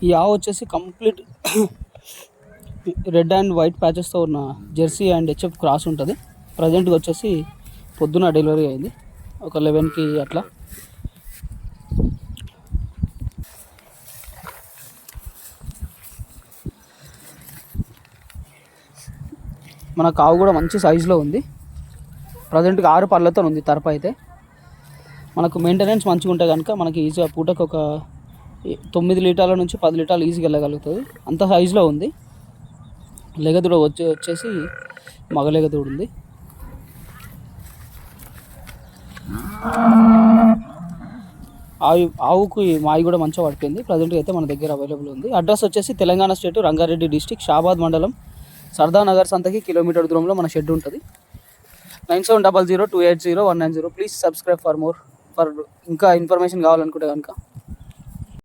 ఈ ఆవు వచ్చేసి కంప్లీట్ రెడ్ అండ్ వైట్ ప్యాచెస్తో ఉన్న జెర్సీ అండ్ హెచ్ఎఫ్ క్రాస్ ఉంటుంది. ప్రజెంట్గా వచ్చేసి పొద్దున డెలివరీ అయింది ఒక 11కి అట్లా. మన కావు కూడా మంచి సైజులో ఉంది. ప్రజెంట్గా 6 పళ్ళతో ఉంది తరపు అయితే. మనకు మెయింటెనెన్స్ మంచిగా ఉంటే కనుక మనకి ఈజీగా పూటకు ఒక 9 లీటర్ల నుంచి 10 లీటర్లు ఈజీగా వెళ్ళగలుగుతుంది. అంత సైజులో ఉంది. లెగదూడ వచ్చేసి మగ లెగదూడ ఉంది. ఆవుకు మాయి కూడా మంచిగా పడిపోయింది. ప్రజెంట్గా అయితే మన దగ్గర అవైలబుల్ ఉంది. అడ్రస్ వచ్చేసి తెలంగాణ స్టేట్ రంగారెడ్డి డిస్టిక్ షాబాద్ మండలం సర్దానగర్ సంతకి కిలోమీటర్ దూరంలో మన షెడ్ ఉంటుంది. 9700280190. ప్లీజ్ సబ్స్క్రైబ్ ఫర్ ఇంకా ఇన్ఫర్మేషన్ కావాలనుకుంటే కనుక